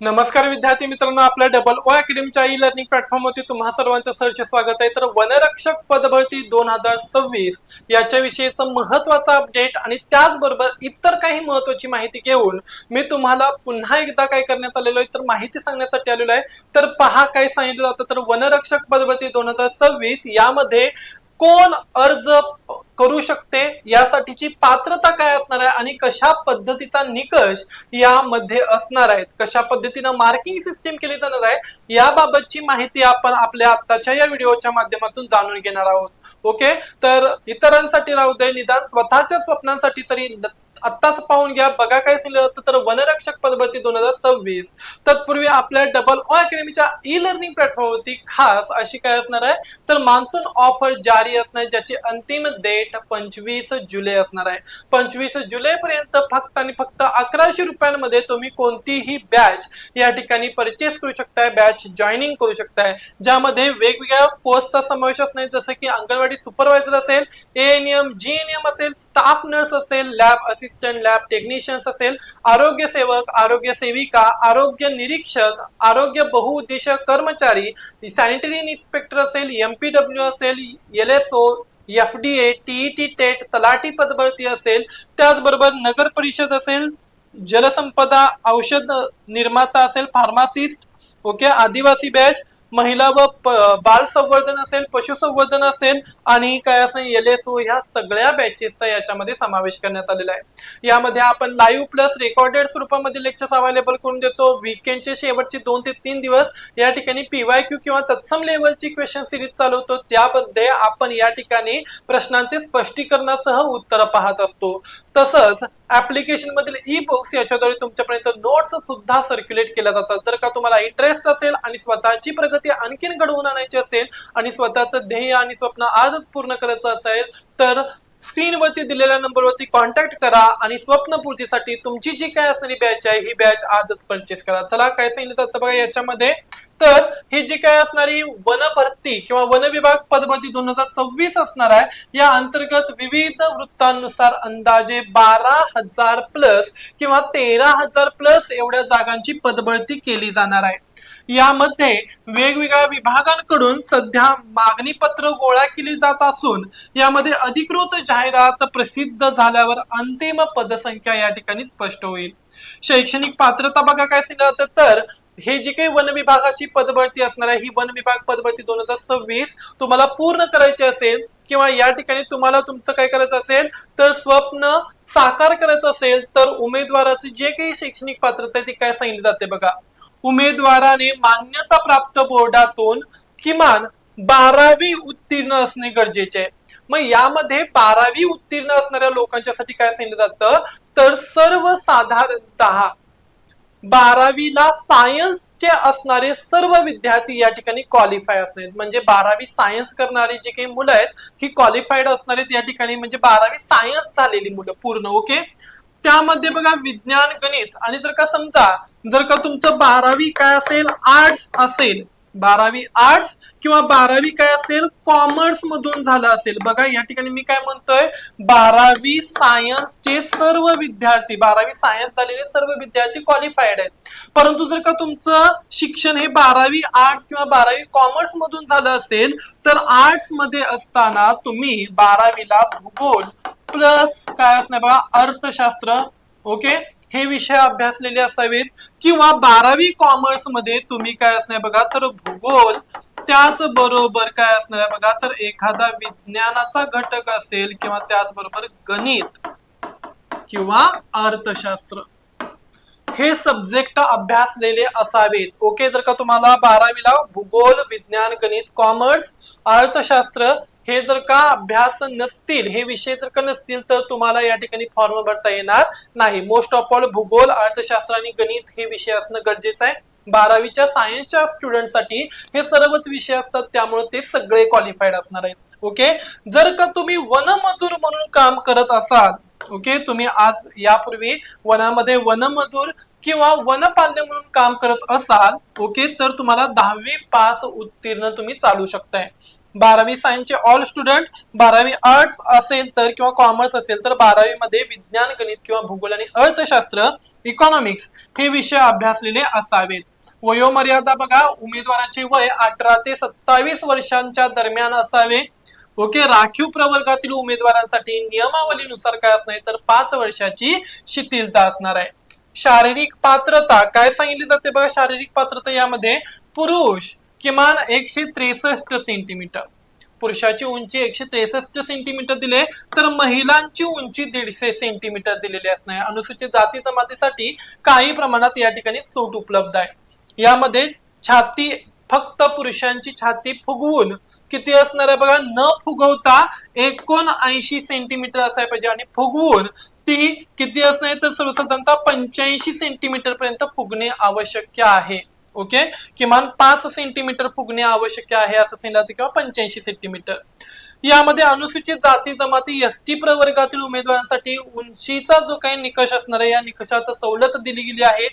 नमस्कार विद्यार्थी मित्रांनो, आपल्या डबल ओ अकॅडमीच्या ई लर्निंग प्लॅटफॉर्मवरती तुम्हा सर्वांचं सहर्ष स्वागत आहे। तर वनरक्षक पदभरती 2026 याच्याविषयीचं महत्त्वाचं अपडेट आणि त्याचबरोबर इतर काही महत्त्वाची माहिती घेऊन मी तुम्हाला पुन्हा एकदा काय करण्यात आलेलो आहे तर माहिती सांगण्यासाठी आलेलो आहे। तर पहा काय सांगितलं जातं, तर वनरक्षक पदभरती 2026 यामध्ये कोण अर्ज करू शकते, यासाठीची पात्रता काय असणार आहे आणि कशा पद्धतीचा निकष यामध्ये असणार आहे, कशा पद्धतीने मार्किंग सिस्टीम केली जाणार आहे याबाबतची माहिती आपण आपल्या आताच्या या व्हिडिओच्या माध्यमातून जाणून घेणार आहोत। ओके, तर इतरांसाठी राहू दे, निदान स्वतःच्या स्वप्नांसाठी तरी आत्ताच पाहून घ्या। बघा काय सांगितलं जातं, तर वनरक्षक पदभरती 2026 तत्पूर्वी आपल्या डबल ओ अकॅडमीच्या ई लर्निंग प्लॅटफॉर्मवरती खास अशी काय असणार आहे, तर मान्सून ऑफर जारी असणार आहे, ज्याची अंतिम डेट 25 जुलै असणार आहे। 25 जुलै पर्यंत फक्त आणि फक्त 1100 रुपयांमध्ये तुम्ही कोणतीही बॅच या ठिकाणी परचेस करू शकताय, बॅच जॉईनिंग करू शकताय, ज्यामध्ये वेगवेगळ्या पोस्टचा समावेश असणार आहे, जसं की अंगणवाडी सुपरवायझर असेल, एएनएम, जीएनएम असेल, स्टाफ नर्स असेल, लॅब असिस्टंट, लॅब टेक्निशियन्स असेल, आरोग्य सेवक, आरोग्य सेविका, आरोग्य निरीक्षक, आरोग्य बहुउद्देशीय कर्मचारी, सॅनिटरी इन्स्पेक्टर असेल, एमपीडब्ल्यू असेल, एलएसओ, एफडीए, टीईटी टेट, तलाठी पदभरती असेल, त्याचबरोबर नगर परिषद असेल, जलसंपदा, औषध निर्माता असेल, फार्मासिस्ट, ओके, आदिवासी बॅच, महिला व बाल संवर्धन असेल, पशुसंवर्धन असेल आणि काय असेल एलएसओ, ह्या सगळ्या बॅचेसचा याच्यामध्ये समावेश करण्यात आलेला आहे। यामध्ये आपण लाईव्ह प्लस रेकॉर्डेड स्वरूपामध्ये लेक्चर्स अवेलेबल करून देतो। वीकेंडचे शेवटचे 2 ते 3 दिवस या ठिकाणी पीवायक्यू किंवा तत्सम लेवलची क्वेश्चन सिरीज चालवतो, त्यामध्ये आपण या ठिकाणी प्रश्नांचे स्पष्टीकरणासह उत्तर पाहत असतो। तसंच ऍप्लिकेशन मधील ई बुक्स याच्याद्वारे तुमच्यापर्यंत नोट्स सुद्धा सर्क्युलेट केल्या जातात। जर का तुम्हाला इंटरेस्ट असेल आणि स्वतःची प्रगती आणखीन घडवून आणायची असेल आणि स्वतःचं ध्येय आणि स्वप्न आजच पूर्ण करायचं असेल, तर स्क्रीनवरती दिलेल्या नंबरवरती कॉन्टॅक्ट करा आणि स्वप्नपूर्तीसाठी तुमची जी काय असणारी बॅच आहे ही बॅच आजच परचेस करा। चला काय सांगितलं जातं बघा याच्यामध्ये, तर ही जी काय असणारी वन भरती किंवा वन विभाग पदभरती 2026 असणार आहे, या अंतर्गत विविध वृत्तांनुसार अंदाजे 12,000 प्लस किंवा 13,000 प्लस एवढ्या जागांची पदभरती केली जाणार आहे। यामध्ये वेगवेगळ्या विभागांकडून सध्या मागणी पत्र गोळा केली जात असून यामध्ये अधिकृत जाहिरात प्रसिद्ध झाल्यावर अंतिम पदसंख्या या ठिकाणी स्पष्ट होईल। शैक्षणिक पात्रता बघा काय सांगितलं, तर हे जी काही वन विभागाची पदभरती असणार आहे, ही वन विभाग पदभरती 2026 तुम्हाला पूर्ण करायची असेल किंवा या ठिकाणी तुम्हाला तुमचं काय करायचं असेल तर स्वप्न साकार करायचं असेल, तर उमेदवाराची जे काही शैक्षणिक पात्रता आहे ती काय सांगितली जाते बघा, उमेदवाराने मान्यता प्राप्त बोर्डातून किमान 12वी उत्तीर्ण असणे गरजेचे आहे। मग यामध्ये 12वी उत्तीर्ण असणाऱ्या लोकांच्यासाठी काय सांगितलं जातं, तर सर्वसाधारणतः 12वीला सायन्सचे असणारे सर्व विद्यार्थी या ठिकाणी क्वालिफाय असणार, म्हणजे 12वी सायन्स करणारी जी काही मुलं आहेत ही क्वालिफाईड असणार आहेत या ठिकाणी, म्हणजे 12वी सायन्स झालेली मुलं पूर्ण। ओके, त्यामध्ये बघा विज्ञान, गणित आणि जर का समजा जर का तुमचं 12वी काय असेल आर्ट्स असेल, 12वी आर्ट्स किंवा 12वी काय असेल कॉमर्स मधून झालं असेल, बघा या ठिकाणी मी काय म्हणतोय 12वी सायन्सचे सर्व विद्यार्थी, 12वी सायन्स झालेले सर्व विद्यार्थी क्वालिफाईड आहेत। परंतु जर का तुमचं शिक्षण हे 12वी आर्ट्स किंवा 12वी कॉमर्स मधून झालं असेल, तर आर्ट्स मध्ये असताना तुम्ही 12वीला भूगोल प्लस काय असणार बघा अर्थशास्त्र, ओके, हे विषय अभ्यासलेले असावेत, किंवा 12वी कॉमर्स मध्ये तुम्ही काय असणार बघा तर भूगोल, त्याच बरोबर काय असणार आहे बघा तर एखादा विज्ञानाचा घटक असेल किंवा त्याचबरोबर गणित किंवा अर्थशास्त्र हे सब्जेक्ट अभ्यासलेले असावेत। ओके, जर का तुम्हाला 12वीला भूगोल, विज्ञान, गणित, कॉमर्स, अर्थशास्त्र हे जर का अभ्यास नसतील, हे विषय जर का नसतील, तर तुम्हाला या ठिकाणी फॉर्म भरता येणार नाही। मोस्ट ऑफ ऑल भूगोल, अर्थशास्त्र आणि गणित हे विषय असणं गरजेचं आहे। 12वीच्या सायन्सच्या स्टुडंटसाठी हे सर्वच विषय असतात, त्यामुळे ते सगळे क्वालिफाईड असणार आहेत। ओके, जर का तुम्ही वनमजूर म्हणून काम करत असाल, ओके, तुम्ही आज यापूर्वी वनामध्ये वनमजूर किंवा वनपाल्य म्हणून काम करत असाल, ओके, तर तुम्हाला 10वी पास उत्तीर्ण तुम्ही चालू शकताय। 12वी सायन्सचे ऑल स्टुडंट, 12वी आर्ट्स असेल तर किंवा कॉमर्स असेल तर 12वी मध्ये विज्ञान, गणित किंवा भूगोल आणि अर्थशास्त्र, इकॉनॉमिक्स हे विषय अभ्यासलेले असावेत. वयोमर्यादा बघा, उमेदवाराचे वय 18 ते 27 वर्षांच्या दरम्यान असावे. ओके, राखीव प्रवर्गातील उमेदवारांसाठी नियमावलीनुसार काय असणार तर 5 वर्षाची शिथिलता असणार आहे. शारीरिक पात्रता काय सांगितली जाते बघा, शारीरिक पात्रता यामध्ये पुरुष किमान 163 सेंटीमीटर, पुरुषाची उंची 163 सेंटीमीटर दिले तर महिलांची उंची 150 सेंटीमीटर दिलेली असणार. अनुसूचित जाती जमातीसाठी काही प्रमाणात या ठिकाणी सूट उपलब्ध आहे. यामध्ये छाती, फक्त पुरुषांची छाती फुगवून किती असणार आहे बघा, न फुगवता 79 सेंटीमीटर असायला पाहिजे आणि फुगवून ती किती असणार तर सर्वसाधारणतः 85 सेंटीमीटर पर्यंत फुगणे आवश्यक आहे. ओके, किमान 5 सेंटीमीटर फुगणे आवश्यक आहे असं सांगितलं किंवा 85 सेंटीमीटर. यामध्ये अनुसूचित जाती जमाती एसटी प्रवर्गातील उमेदवारांसाठी उंचीचा जो काही निकष असणार आहे या निकषात सवलत दिली गेली आहे.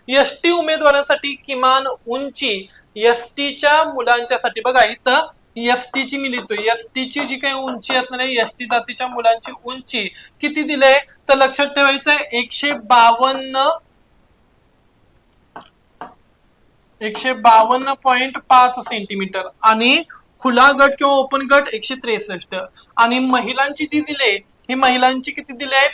एसटी उमेदवारांसाठी किमान उंची एसटीच्या मुलांच्यासाठी बघा इथं एसटीची मी लिहितोय, एसटीची जी काही उंची असणार आहे एसटी जातीच्या मुलांची उंची किती दिले तर लक्षात ठेवायचं आहे 152.5 सेंटीमीटर आणि खुला गट किंवा ओपन गट 163 आणि महिलांची ती दिले, ही महिलांची किती दिली आहे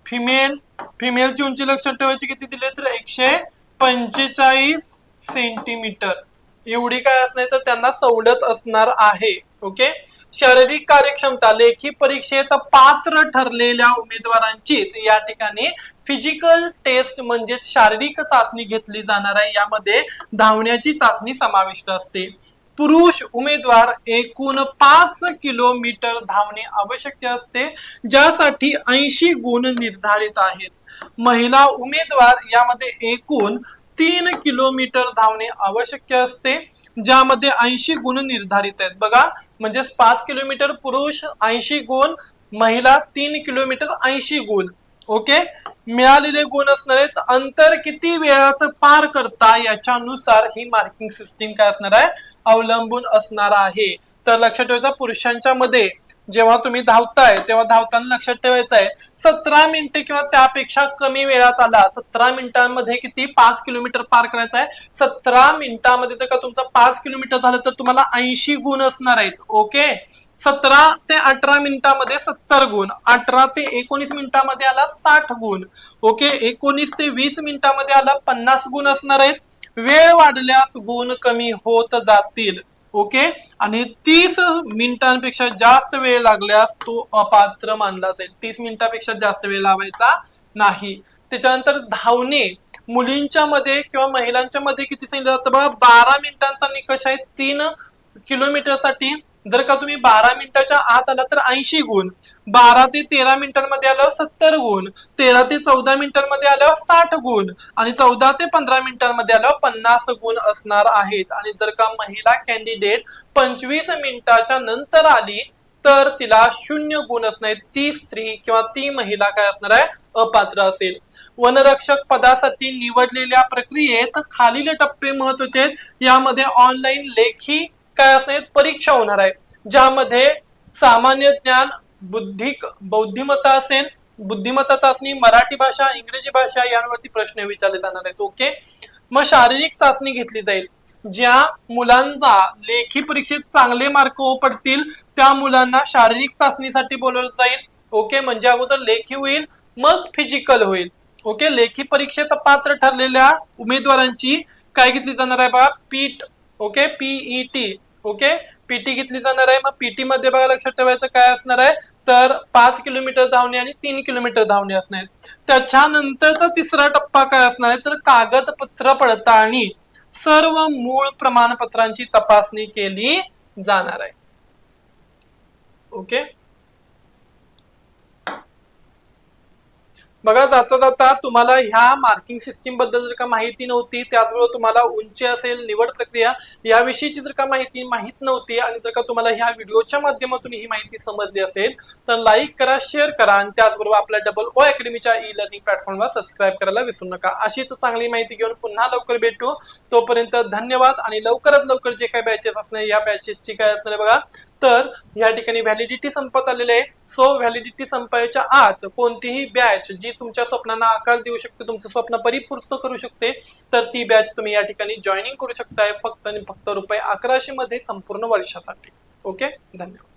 फिमेलची उंची लक्षात ठेवायची किती दिले तर 145 सेंटीमीटर एवढी काय असणार तर त्यांना सवलत असणार आहे. ओके, शारीरिक कार्यक्षमता लेखी परीक्षेत पात्र ठरलेल्या उमेदवारांचीच या ठिकाणी फिजिकल टेस्ट म्हणजे शारीरिक चाचणी घेतली जाणार आहे. यामध्ये धावण्याची चाचणी समाविष्ट असते. पुरुष उमेदवार एकूण 5 किलोमीटर धावणे आवश्यक असते ज्यासाठी 80 गुण निर्धारित आहेत. महिला उमेदवार यामध्ये एकूण 3 किलोमीटर धावणे आवश्यक असते ज्यामध्ये 80 गुण निर्धारित आहेत. बघा म्हणजे 5 किलोमीटर पुरुष 80 गुण, महिला 3 किलोमीटर 80 गुण. ओके, मिळालेले गुण असणार आहेत. अंतर किती वेळात पार करता याच्यानुसार ही मार्किंग सिस्टीम काय असणार आहे अवलंबून असणार आहे. तर लक्षात ठेवायचं पुरुषांच्या मध्ये जेव्हा तुम्ही धावताय तेव्हा धावताना लक्षात ठेवायचं आहे 17 मिनिटे किंवा त्यापेक्षा कमी वेळात आला, 17 मिनिटांमध्ये किती 5 किलोमीटर पार करायचं आहे. 17 मिनिटांमध्ये जर का तुमचं 5 किलोमीटर झालं तर तुम्हाला 80 गुण असणार आहेत. ओके, 17 ते 18 मिनिटांमध्ये 70 गुण, 18 ते 19 मिनिटांमध्ये आला 60 गुण. ओके, 19 ते 20 मिनिटांमध्ये आला 50 गुण असणार आहेत. वेळ वाढल्यास गुण कमी होत जातील. ओके, आणि 30 मिनिटांपेक्षा जास्त वेळ लागल्यास तो अपात्र मानला जाईल. 30 मिनिटांपेक्षा जास्त वेळ लावायचा नाही. त्याच्यानंतर धावणे मुलींच्या मध्ये किंवा महिलांच्या मध्ये किती सांगितलं जातं बघा 12 मिनिटांचा निकष आहे 3 किलोमीटर साठी. जर का तुम्ही 12 मिनिटाच्या आत आला तर 80 गुण, 12 ते 13 मिनिटांमध्ये आल्यावर 70 गुण, 13 ते 14 मिनिटांमध्ये आल्यावर 60 गुण आणि 14 ते 15 मिनिटांमध्ये आल्यावर 50 गुण असणार आहेत. आणि जर का महिला कॅन्डिडेट 25 मिनिटाच्या नंतर आली तर तिला 0 गुण असणार. ती स्त्री किंवा ती महिला काय असणार आहे अपात्र असेल. वनरक्षक पदासाठी निवडलेल्या प्रक्रियेत खालील टप्पे महत्वाचे आहेत. यामध्ये ऑनलाईन लेखी काय असणार परीक्षा होणार आहे ज्यामध्ये सामान्य ज्ञान, बौद्धिमत्ता असेल, बुद्धिमत्ता चाचणी, मराठी भाषा, इंग्रजी भाषा यांवरती प्रश्न विचारले जाणार आहेत. ओके, मग शारीरिक चाचणी घेतली जाईल. ज्या मुलांना लेखी परीक्षेत चांगले मार्क पडतील त्या मुलांना शारीरिक चाचणीसाठी बोलवलं जाईल. ओके, म्हणजे अगोदर लेखी होईल मग फिजिकल होईल. ओके, लेखी परीक्षेत पात्र ठरलेल्या उमेदवारांची काय घेतली जाणार आहे बघा पीट. Okay, PET. ओके, पीटी घेतली जाणार आहे. मग पीटी मध्ये बघा लक्षात ठेवायचं काय असणार आहे तर 5 किलोमीटर धावणे आणि 3 किलोमीटर धावणे असणार आहेत. त्याच्यानंतरचा तिसरा टप्पा काय असणार आहे तर कागदपत्र पडताळणी, सर्व मूळ प्रमाणपत्रांची तपासणी केली जाणार आहे. ओके, बघा, जाता जाता तुम्हाला ह्या मार्किंग सिस्टीम बद्दल जर का माहिती नव्हती, त्याचबरोबर तुम्हाला उंची असेल, निवड प्रक्रिया याविषयीची जर का माहिती माहित नव्हती आणि जर का तुम्हाला ह्या व्हिडिओच्या माध्यमातून ही माहिती समजली असेल तर लाईक करा, शेअर करा आणि त्याचबरोबर आपल्या डबल ओ अकॅडमीच्या ई लर्निंग प्लॅटफॉर्मला सबस्क्राईब करायला विसरू नका. अशीच चांगली माहिती घेऊन पुन्हा लवकर भेटू. तोपर्यंत धन्यवाद. आणि लवकरात लवकर जे काही बॅचेस असणार या बॅचेसची काय असणार आहे बघा, तर या ठिकाणी व्हॅलिडिटी संपत आलेली आहे. सो व्हॅलिडिटी संपायच्या आत कोणतीही बॅच जी तुमच्या स्वप्नांना आकार देऊ शकते, तुमचं स्वप्न परिपूर्ण करू शकते, तर ती बॅच तुम्ही या ठिकाणी जॉईनिंग करू शकताय फक्त आणि फक्त ₹1100 मध्ये संपूर्ण वर्षासाठी. ओके, धन्यवाद.